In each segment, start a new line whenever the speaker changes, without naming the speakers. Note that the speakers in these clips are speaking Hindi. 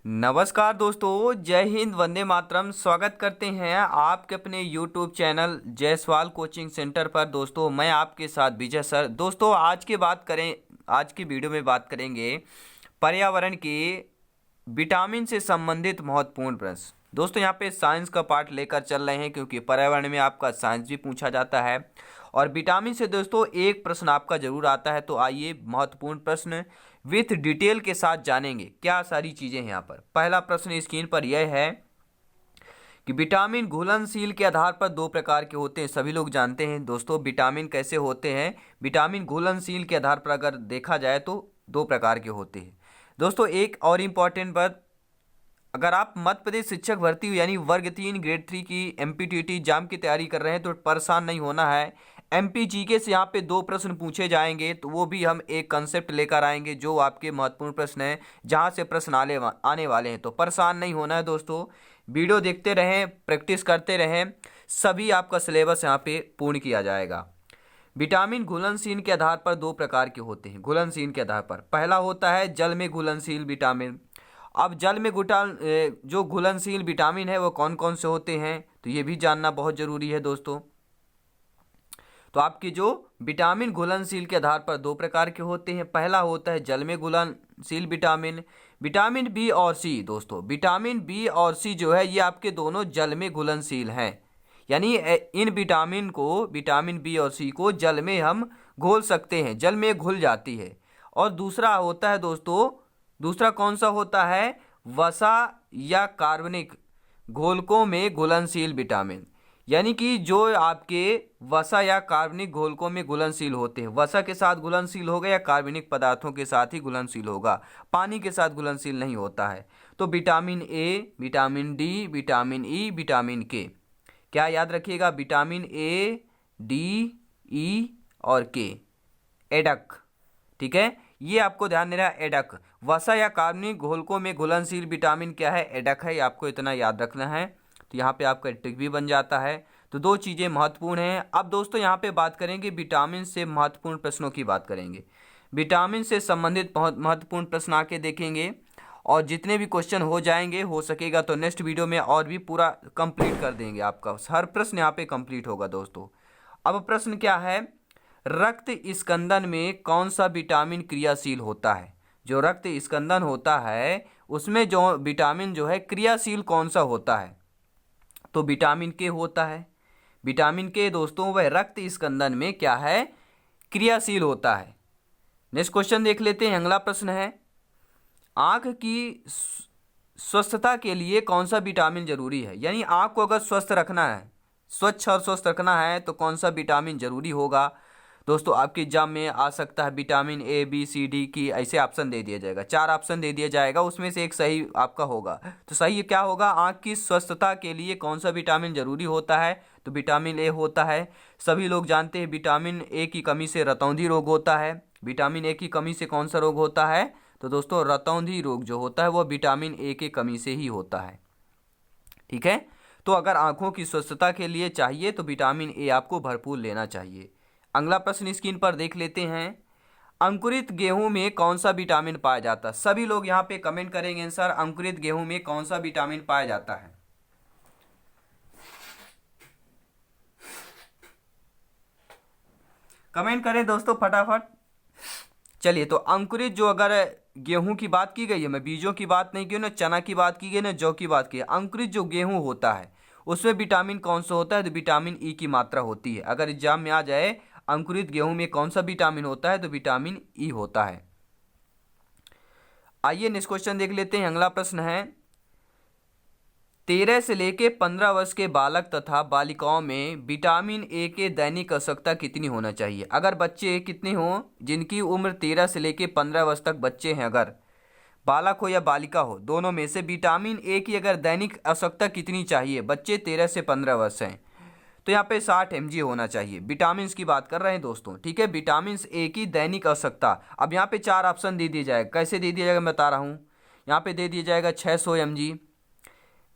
नमस्कार दोस्तों, जय हिंद, वंदे मातरम। स्वागत करते हैं आपके अपने YouTube channel Jaiswal coaching centre पर। दोस्तों मैं आपके साथ विजय सर। दोस्तों आज की वीडियो में बात करेंगे पर्यावरण के विटामिन से संबंधित महत्वपूर्ण प्रश्न। दोस्तों यहाँ पे साइंस का पार्ट लेकर चल रहे हैं क्योंकि पर्यावरण में आपका साइंस भी पूछा जाता है और विटामिन से दोस्तों एक प्रश्न आपका जरूर आता है। तो आइए महत्वपूर्ण प्रश्न विथ डिटेल के साथ जानेंगे क्या सारी चीज़ें हैं यहाँ पर। पहला प्रश्न स्क्रीन पर यह है कि विटामिन घुलनशील के आधार पर दो प्रकार के होते हैं। सभी लोग जानते हैं दोस्तों विटामिन कैसे होते हैं। विटामिन घुलनशील के आधार पर अगर देखा जाए तो दो प्रकार के होते हैं। दोस्तों एक और इम्पॉर्टेंट बात, अगर आप मध्य प्रदेश शिक्षक भर्ती यानी वर्ग 3 ग्रेड 3 की एमपीटीटी एग्जाम की तैयारी कर रहे हैं तो परेशान नहीं होना है। एमपीजीके से यहाँ पे दो प्रश्न पूछे जाएंगे तो वो भी हम एक कंसेप्ट लेकर आएंगे जो आपके महत्वपूर्ण प्रश्न हैं, जहाँ से प्रश्न आने वाले हैं। तो परेशान नहीं होना है दोस्तों, वीडियो देखते रहें, प्रैक्टिस करते रहें, सभी आपका सिलेबस यहाँ पे पूर्ण किया जाएगा। विटामिन घुलनशील के आधार पर दो प्रकार के होते हैं। घुलनशील के आधार पर पहला होता है जल में घुलनशील विटामिन। अब जल में जो घुलनशील विटामिन है वो कौन कौन से होते हैं तो ये भी जानना बहुत ज़रूरी है दोस्तों। तो आपकी जो विटामिन घुलनशील के आधार पर दो प्रकार के होते हैं। पहला होता है जल में घुलनशील विटामिन, विटामिन बी और सी। दोस्तों विटामिन बी और सी जो है ये आपके दोनों जल में घुलनशील हैं, यानी इन विटामिन को, विटामिन बी और सी को जल में हम घोल सकते हैं, जल में घुल जाती है। और दूसरा होता है दोस्तों, दूसरा कौन सा होता है, वसा या कार्बनिक घोलकों में घुलनशील विटामिन, यानी कि जो आपके वसा या कार्बनिक घोलकों में घुलनशील होते हैं। वसा के साथ घुलनशील होगा या कार्बनिक पदार्थों के साथ ही घुलनशील होगा, पानी के साथ घुलनशील नहीं होता है। तो vitamin A, vitamin D, vitamin E, vitamin के, क्या याद रखिएगा, विटामिन ए, डी, ई और के, एडक, ठीक है, ये आपको ध्यान देना है। एडक वसा या कार्बनिक घोलकों में घुलनशील विटामिन क्या है, एडक है, ये आपको इतना याद रखना है। तो यहाँ पे आपका ट्रिक भी बन जाता है। तो दो चीज़ें महत्वपूर्ण हैं। अब दोस्तों यहाँ पे बात करेंगे विटामिन से महत्वपूर्ण प्रश्नों की बात करेंगे। विटामिन से संबंधित बहुत महत्वपूर्ण प्रश्न आके देखेंगे और जितने भी क्वेश्चन हो जाएंगे, हो सकेगा तो नेक्स्ट वीडियो में और भी पूरा कंप्लीट कर देंगे। आपका हर प्रश्न यहाँ पे कंप्लीट होगा दोस्तों। अब प्रश्न क्या है, रक्त स्कंदन में कौन सा विटामिन क्रियाशील होता है। जो रक्त स्कंदन होता है उसमें जो विटामिन जो है क्रियाशील कौन सा होता है, तो विटामिन के होता है। विटामिन के दोस्तों वह रक्त स्कंदन में क्या है, क्रियाशील होता है। नेक्स्ट क्वेश्चन देख लेते हैं। अगला प्रश्न है, आंख की स्वस्थता के लिए कौन सा विटामिन जरूरी है, यानी आंख को अगर स्वस्थ रखना है, स्वच्छ और स्वस्थ रखना है तो कौन सा विटामिन जरूरी होगा। दोस्तों आपके एग्जाम में आ सकता है vitamin A, B, C, D की ऐसे ऑप्शन दे दिया जाएगा, 4 ऑप्शन दे दिया जाएगा, उसमें से एक सही आपका होगा। तो सही क्या होगा, आंख की स्वस्थता के लिए कौन सा विटामिन जरूरी होता है, तो विटामिन ए होता है। सभी लोग जानते हैं विटामिन ए की कमी से रतौंधी रोग होता है। विटामिन ए की कमी से कौन सा रोग होता है, तो दोस्तों रतौंधी रोग जो होता है वह विटामिन ए की कमी से ही होता है, ठीक है। तो अगर आंखों की स्वस्थता के लिए चाहिए तो विटामिन ए आपको भरपूर लेना चाहिए। अगला प्रश्न स्क्रीन पर देख लेते हैं, अंकुरित गेहूं में कौन सा विटामिन पाया जाता है। सभी लोग यहाँ पे कमेंट करेंगे सर अंकुरित गेहूं में कौन सा विटामिन पाया जाता है। कमेंट करें दोस्तों फटाफट। चलिए, तो अंकुरित जो अगर गेहूं की बात की गई है, मैं बीजों की बात नहीं की ना, चना की बात की गई ना, जौ की बात की है, अंकुरित जो गेहूं होता है उसमें विटामिन कौन सा होता है, तो विटामिन ई की मात्रा होती है। अगर एग्जाम में आ जाए अंकुरित गेहूं में कौन सा विटामिन होता है, तो विटामिन ई होता है। आइए नेक्स्ट क्वेश्चन देख लेते हैं। अगला प्रश्न है, 13 से लेके 15 वर्ष के बालक तथा बालिकाओं में विटामिन ए के दैनिक आवश्यकता कितनी होना चाहिए। अगर बच्चे कितने हों, जिनकी उम्र 13 से लेके 15 वर्ष तक बच्चे हैं, अगर बालक हो या बालिका हो, दोनों में से विटामिन ए की अगर दैनिक आवश्यकता कितनी चाहिए, बच्चे 13 से 15 वर्ष हैं, तो यहाँ पे 60 mg होना चाहिए। विटामिन की बात कर रहे हैं दोस्तों, ठीक है। विटामिन ए की दैनिक आवश्यकता, अब यहाँ पे 4 ऑप्शन दे दिया जाएगा। कैसे दे दिया जाएगा मैं बता रहा हूँ। यहाँ पे दे दिया जाएगा 600 mg,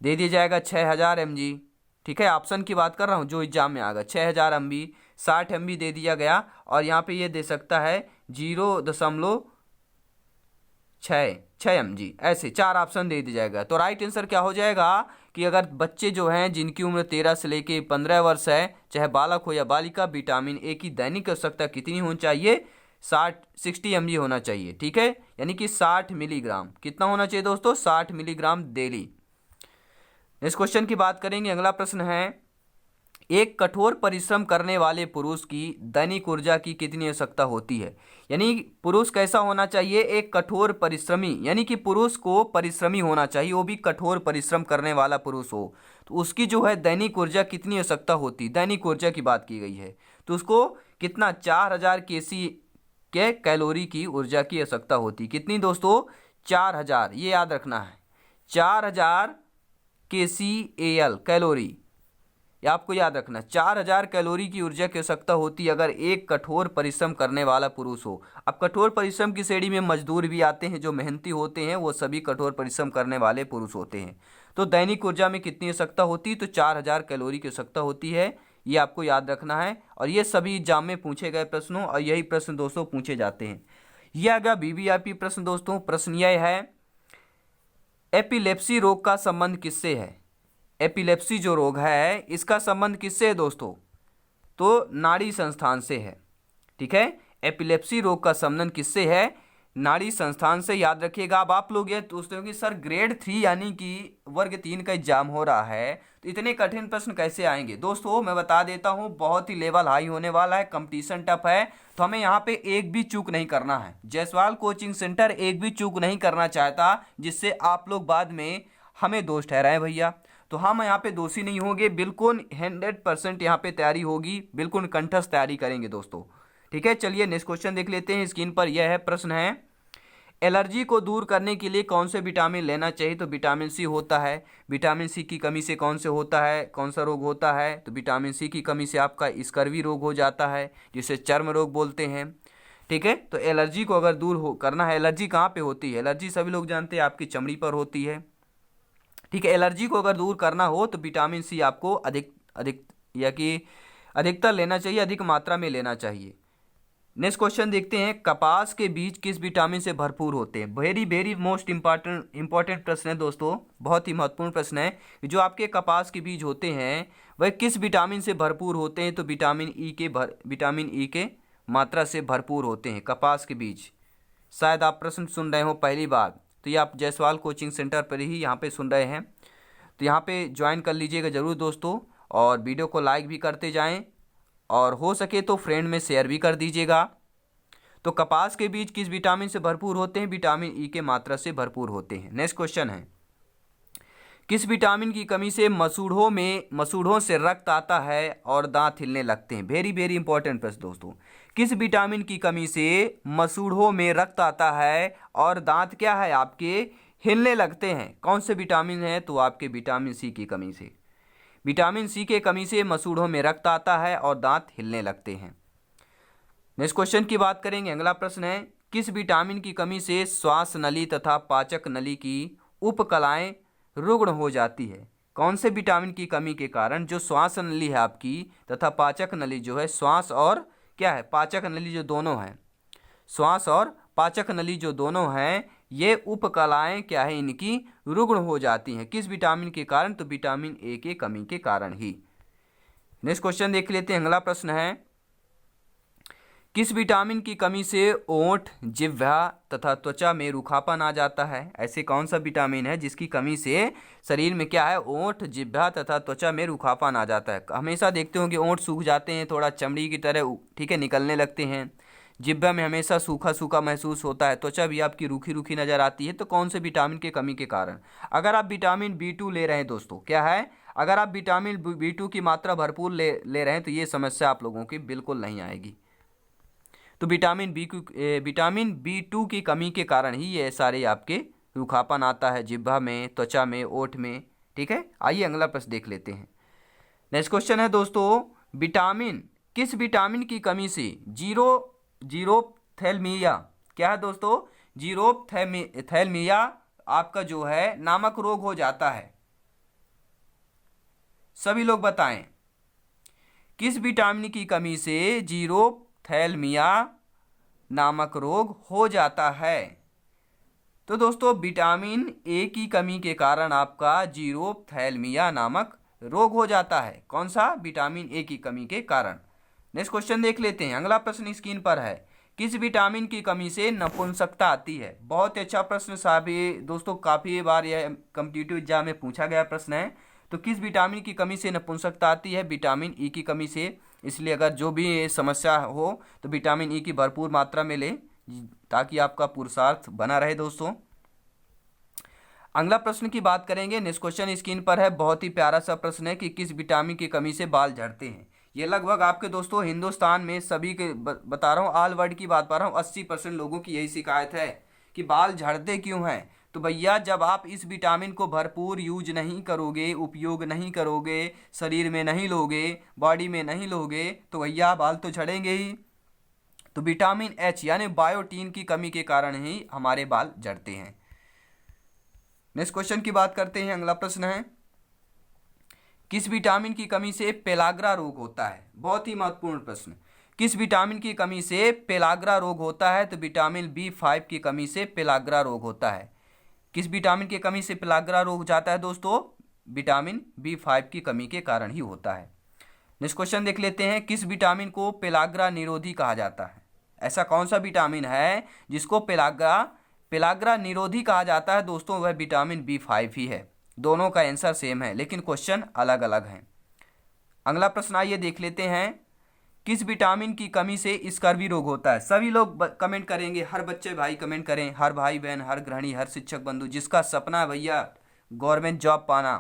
दे दिया जाएगा 6000 mg, ठीक है। ऑप्शन की बात कर रहा हूँ जो एग्जाम में आएगा, 6000 mg, 60 mg दे दिया गया। और यहाँ पे ये दे सकता है 0.6 6 mg, ऐसे 4 ऑप्शन दे दिया जाएगा। तो राइट आंसर क्या हो जाएगा कि अगर बच्चे जो हैं जिनकी उम्र 13 से लेके 15 वर्ष है, चाहे बालक हो या बालिका, विटामिन ए की दैनिक आवश्यकता कितनी होनी चाहिए? 60 mg होना चाहिए। ठीक है, यानी कि 60 मिलीग्राम। कितना होना चाहिए दोस्तों? 60 मिलीग्राम डेली। नेक्स्ट क्वेश्चन की बात करेंगे। अगला प्रश्न है, एक कठोर परिश्रम करने वाले पुरुष की दैनिक ऊर्जा की कितनी आवश्यकता होती है? यानी पुरुष कैसा होना चाहिए? एक कठोर परिश्रमी, यानी कि पुरुष को परिश्रमी होना चाहिए, वो भी कठोर परिश्रम करने वाला पुरुष हो, तो उसकी जो है दैनिक ऊर्जा कितनी आवश्यकता होती है? दैनिक ऊर्जा की बात की गई है, तो उसको कितना 4000 केसी के कैलोरी की ऊर्जा की आवश्यकता होती। कितनी दोस्तों? 4000, ये याद रखना है, 4000 KCAL कैलोरी, ये आपको याद रखना। 4000 कैलोरी की ऊर्जा की आवश्यकता होती है अगर एक कठोर परिश्रम करने वाला पुरुष हो। अब कठोर परिश्रम की श्रेणी में मजदूर भी आते हैं, जो मेहनती होते हैं वो सभी कठोर परिश्रम करने वाले पुरुष होते हैं। तो दैनिक ऊर्जा में कितनी आवश्यकता होती है? तो 4000 कैलोरी की आवश्यकता होती है, ये आपको याद रखना है। और ये सभी एग्जाम में पूछे गए प्रश्नों, और यही प्रश्न दोस्तों पूछे जाते हैं। यह अगर BBRP प्रश्न दोस्तों। प्रश्न यह है, एपिलेप्सी रोग का संबंध किससे है? एपिलेप्सी जो रोग है इसका संबंध किससे है दोस्तों? तो नाड़ी संस्थान से है। ठीक है, एपिलेप्सी रोग का संबंध किससे है? नाड़ी संस्थान से। याद रखिएगा। अब आप लोग ये पूछते हो कि सर ग्रेड 3 यानी कि वर्ग 3 का एग्जाम हो रहा है, तो इतने कठिन प्रश्न कैसे आएंगे? दोस्तों मैं बता देता हूँ, बहुत ही लेवल हाई होने वाला है, कंपटीशन टफ है, तो हमें यहाँ पे एक भी चूक नहीं करना है। जायसवाल कोचिंग सेंटर एक भी चूक नहीं करना चाहता, जिससे आप लोग बाद में हमें दोष ठहराएं भैया। तो हम यहाँ पे दोषी नहीं होंगे, बिल्कुल 100% यहाँ पे तैयारी होगी, बिल्कुल कंठस्थ तैयारी करेंगे दोस्तों। ठीक है, चलिए नेक्स्ट क्वेश्चन देख लेते हैं। स्क्रीन पर यह है, प्रश्न है, एलर्जी को दूर करने के लिए कौन से विटामिन लेना चाहिए? तो विटामिन सी होता है। विटामिन सी की कमी से कौन से होता है, कौन सा रोग होता है? तो विटामिन सी की कमी से आपका स्कर्वी रोग हो जाता है, जिसे चर्म रोग बोलते हैं। ठीक है, तो एलर्जी को अगर दूर करना है, एलर्जी कहाँ पे होती है? एलर्जी सभी लोग जानते हैं आपकी चमड़ी पर होती है। ठीक है, एलर्जी को अगर दूर करना हो तो विटामिन सी आपको अधिकतर लेना चाहिए, अधिक मात्रा में लेना चाहिए। नेक्स्ट क्वेश्चन देखते हैं, कपास के बीज किस विटामिन से भरपूर होते हैं? वेरी वेरी मोस्ट इंपॉर्टेंट प्रश्न है दोस्तों, बहुत ही महत्वपूर्ण प्रश्न है। जो आपके कपास के बीज होते हैं वह किस विटामिन से भरपूर होते हैं? तो विटामिन ई के मात्रा से भरपूर होते हैं कपास के बीज। शायद आप प्रश्न सुन रहे हो पहली बार, तो ये आप जायसवाल कोचिंग सेंटर पर ही यहाँ पे सुन रहे हैं, तो यहाँ पे ज्वाइन कर लीजिएगा ज़रूर दोस्तों, और वीडियो को लाइक भी करते जाएं, और हो सके तो फ्रेंड में शेयर भी कर दीजिएगा। तो कपास के बीज किस विटामिन से भरपूर होते हैं? विटामिन ई के मात्रा से भरपूर होते हैं। नेक्स्ट क्वेश्चन है, किस विटामिन की कमी से मसूड़ों से रक्त आता है और दांत हिलने लगते हैं? वेरी वेरी इंपॉर्टेंट प्रश्न दोस्तों। किस विटामिन की कमी से मसूड़ों में रक्त आता है और दांत क्या है आपके हिलने लगते हैं? कौन से विटामिन है? तो आपके विटामिन सी की कमी से। विटामिन सी के कमी से मसूड़ों में रक्त आता है और दांत हिलने लगते हैं। नेक्स्ट क्वेश्चन की बात करेंगे। अगला प्रश्न है, किस विटामिन की कमी से श्वास नली तथा पाचक नली की उपकलाएं रुग्ण हो जाती है? कौन से विटामिन की कमी के कारण जो श्वास नली है आपकी तथा पाचक नली जो है, श्वास और क्या है पाचक नली जो दोनों हैं, श्वास और पाचक नली जो दोनों हैं, ये उपकलाएं क्या है इनकी रुग्ण हो जाती हैं? किस विटामिन के कारण? तो विटामिन ए के कमी के कारण ही। नेक्स्ट क्वेश्चन देख लेते हैं। अगला प्रश्न है, किस विटामिन की कमी से ओंठ, जिह्वा तथा त्वचा में रूखापन आ जाता है? ऐसे कौन सा विटामिन है जिसकी कमी से शरीर में क्या है, ओंठ, जिह्वा तथा त्वचा में रूखापन आ जाता है? हमेशा देखते हो कि ओंठ सूख जाते हैं, थोड़ा चमड़ी की तरह ठीक है निकलने लगते हैं, जिह्वा में हमेशा सूखा सूखा महसूस होता है, त्वचा भी आपकी रूखी रूखी नजर आती है। तो कौन से विटामिन की कमी के कारण? अगर आप विटामिन B2 ले रहे हैं दोस्तों, क्या है, अगर आप विटामिन B2 की मात्रा भरपूर ले रहे हैं तो ये समस्या आप लोगों की बिल्कुल नहीं आएगी। तो विटामिन B2 की कमी के कारण ही ये सारे आपके रूखापन आता है जिह्वा में, त्वचा में, ओठ में। ठीक है, आइए अगला प्रश्न देख लेते हैं। नेक्स्ट क्वेश्चन है दोस्तों, किस विटामिन की कमी से जीरोप्थैल्मिया क्या है दोस्तों, जीरोप्थैल्मिया आपका जो है नामक रोग हो जाता है? सभी लोग बताएं, किस विटामिन की कमी से जीरोप्थैल्मिया नामक रोग हो जाता है? तो दोस्तों विटामिन ए की कमी के कारण आपका जीरोप्थैल्मिया नामक रोग हो जाता है। कौन सा? विटामिन ए की कमी के कारण। नेक्स्ट क्वेश्चन देख लेते हैं। अगला प्रश्न स्क्रीन पर है, किस विटामिन की कमी से नपुंसकता आती है? बहुत ही अच्छा प्रश्न साहब, ये दोस्तों काफ़ी बार यह कॉम्पिटिटिव एग्जाम में पूछा गया प्रश्न है। तो किस विटामिन की कमी से नपुंसकता आती है? विटामिन ई की कमी से। इसलिए अगर जो भी समस्या हो तो विटामिन ई की भरपूर मात्रा में लें ताकि आपका पुरुषार्थ बना रहे दोस्तों। अगला प्रश्न की बात करेंगे। नेक्स्ट क्वेश्चन स्क्रीन पर है, बहुत ही प्यारा सा प्रश्न है कि किस विटामिन की कमी से बाल झड़ते हैं? ये लगभग आपके दोस्तों हिंदुस्तान में सभी के बता रहा हूँ, ऑल वर्ल्ड की बात कर रहा हूँ, 80% लोगों की यही शिकायत है कि बाल झड़ते क्यों हैं। तो भैया जब आप इस विटामिन को भरपूर यूज नहीं करोगे, उपयोग नहीं करोगे, शरीर में नहीं लोगे, बॉडी में नहीं लोगे, तो भैया बाल तो झड़ेंगे ही। तो विटामिन एच यानी बायोटीन की कमी के कारण ही हमारे बाल झड़ते हैं। नेक्स्ट क्वेश्चन की बात करते हैं। अगला प्रश्न है, किस विटामिन की कमी से पेलाग्रा रोग होता है? बहुत ही महत्वपूर्ण प्रश्न। किस विटामिन की कमी से पेलाग्रा रोग होता है? तो विटामिन B5 की कमी से पेलाग्रा रोग होता है। किस विटामिन की कमी से पेलाग्रा रोग जाता है दोस्तों? विटामिन B5 की कमी के कारण ही होता है। नेक्स्ट क्वेश्चन देख लेते हैं, किस विटामिन को पेलाग्रा निरोधी कहा जाता है? ऐसा कौन सा विटामिन है जिसको पेलाग्रा निरोधी कहा जाता है? दोस्तों वह विटामिन B5 ही है। दोनों का आंसर सेम है लेकिन क्वेश्चन अलग अलग हैं। अगला प्रश्न आइए देख लेते हैं, किस विटामिन की कमी से स्कर्वी रोग होता है? सभी लोग कमेंट करेंगे, हर बच्चे भाई कमेंट करें, हर भाई बहन, हर गृहिणी, हर शिक्षक बंधु जिसका सपना है भैया गवर्नमेंट जॉब पाना,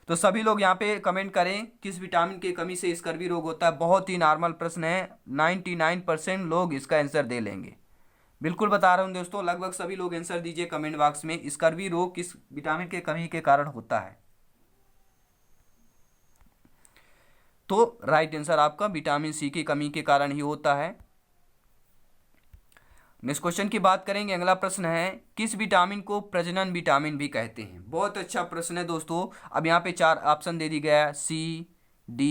तो सभी लोग यहाँ पे कमेंट करें किस विटामिन की कमी से स्कर्वी रोग होता है। बहुत ही नॉर्मल प्रश्न है, 99% लोग इसका आंसर दे लेंगे। बिल्कुल बता रहा हूँ दोस्तों, लगभग सभी लोग आंसर दीजिए कमेंट बॉक्स में, स्कर्वी रोग किस विटामिन के कमी के कारण होता है? तो राइट आंसर आपका विटामिन सी की कमी के कारण ही होता है। नेक्स्ट क्वेश्चन की बात करेंगे। अगला प्रश्न है, किस विटामिन को प्रजनन विटामिन भी कहते हैं? बहुत अच्छा प्रश्न है दोस्तों। अब यहाँ पे 4 ऑप्शन दे दी गया, C, D,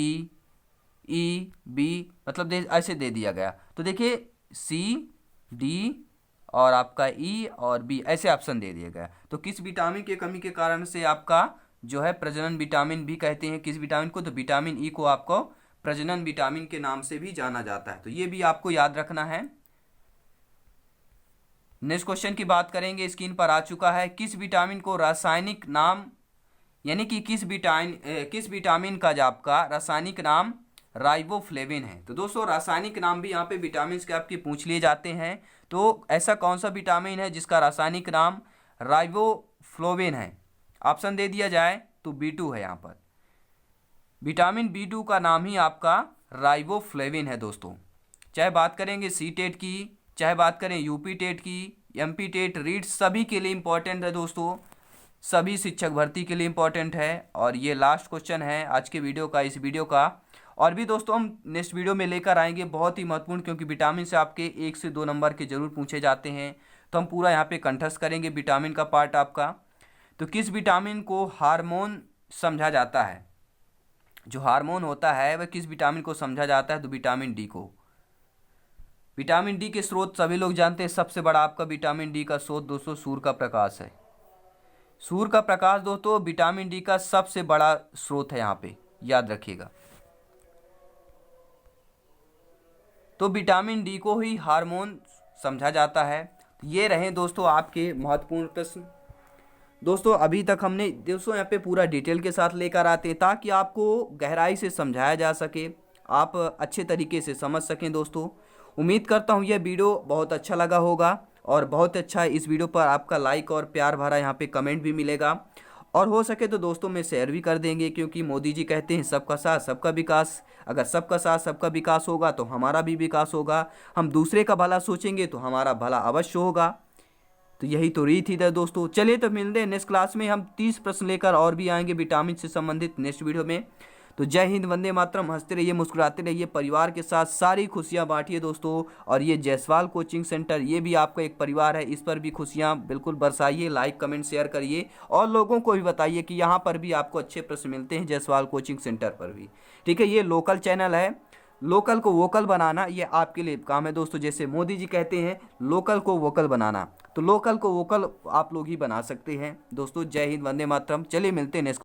E, B, मतलब ऐसे दे दिया गया। तो देखिए C, D और आपका E और B ऐसे ऑप्शन दे दिया गया। तो किस विटामिन की कमी के कारण से आपका जो है प्रजनन विटामिन भी कहते हैं किस विटामिन को? तो विटामिन ई को आपको प्रजनन विटामिन के नाम से भी जाना जाता है। तो ये भी आपको याद रखना है। नेक्स्ट क्वेश्चन की बात करेंगे, स्क्रीन पर आ चुका है, किस विटामिन को रासायनिक नाम यानी कि किस विटामिन का जो आपका रासायनिक नाम राइबोफ्लेविन है? तो दोस्तों रासायनिक नाम भी यहाँ पे विटामिन के आपके पूछ लिए जाते हैं। तो ऐसा कौन सा विटामिन है जिसका रासायनिक नाम राइबोफ्लेविन है? ऑप्शन दे दिया जाए तो B2 है। यहाँ पर विटामिन B2 का नाम ही आपका राइबोफ्लेविन है दोस्तों। चाहे बात करेंगे सी टेट की, चाहे बात करें यूपी टेट की, MP टेट, रीट, सभी के लिए इंपॉर्टेंट है दोस्तों, सभी शिक्षक भर्ती के लिए इंपॉर्टेंट है। और ये लास्ट क्वेश्चन है आज के वीडियो का, इस वीडियो का। और भी दोस्तों हम नेक्स्ट वीडियो में लेकर आएंगे, बहुत ही महत्वपूर्ण, क्योंकि विटामिन से आपके 1 से 2 नंबर के जरूर पूछे जाते हैं। तो हम पूरा यहाँ पे कंठस्थ करेंगे विटामिन का पार्ट आपका। तो किस विटामिन को हार्मोन समझा जाता है? जो हार्मोन होता है वह किस विटामिन को समझा जाता है? तो विटामिन डी को। विटामिन डी के स्रोत सभी लोग जानते हैं, सबसे बड़ा आपका विटामिन डी का स्रोत दोस्तों सूर्य का प्रकाश है। सूर्य का प्रकाश दोस्तों विटामिन डी का सबसे बड़ा स्रोत है, यहाँ पे याद रखिएगा। तो विटामिन डी को ही हार्मोन समझा जाता है। ये रहे दोस्तों आपके महत्वपूर्ण प्रश्न। दोस्तों अभी तक हमने दोस्तों यहाँ पे पूरा डिटेल के साथ लेकर आते हैं ताकि आपको गहराई से समझाया जा सके, आप अच्छे तरीके से समझ सकें दोस्तों। उम्मीद करता हूँ यह वीडियो बहुत अच्छा लगा होगा और बहुत अच्छा इस वीडियो पर आपका लाइक और प्यार भरा यहाँ पे कमेंट भी मिलेगा, और हो सके तो दोस्तों में शेयर भी कर देंगे, क्योंकि मोदी जी कहते हैं सबका साथ सबका विकास। अगर सबका साथ सबका विकास होगा तो हमारा भी विकास होगा, हम दूसरे का भला सोचेंगे तो हमारा भला अवश्य होगा। तो यही तो रीत ही है दोस्तों। चलिए तो मिलते हैं नेक्स्ट क्लास में, हम 30 प्रश्न लेकर और भी आएंगे विटामिन से संबंधित नेक्स्ट वीडियो में। तो जय हिंद, वंदे मातरम, हंसते रहिए, मुस्कुराते रहिए, परिवार के साथ सारी खुशियां बांटिए दोस्तों। और ये जायसवाल कोचिंग सेंटर, ये भी आपका एक परिवार है, इस पर भी खुशियां बिल्कुल बरसाइए, लाइक कमेंट शेयर करिए और लोगों को भी बताइए कि यहाँ पर भी आपको अच्छे प्रश्न मिलते हैं जायसवाल कोचिंग सेंटर पर भी। ठीक है, ये लोकल चैनल है, लोकल को वोकल बनाना ये आपके लिए काम है दोस्तों। जैसे मोदी जी कहते हैं लोकल को वोकल बनाना, तो लोकल को वोकल आप लोग ही बना सकते हैं दोस्तों। जय हिंद, वंदे मातरम। चलिए मिलते हैं नेक्स्ट।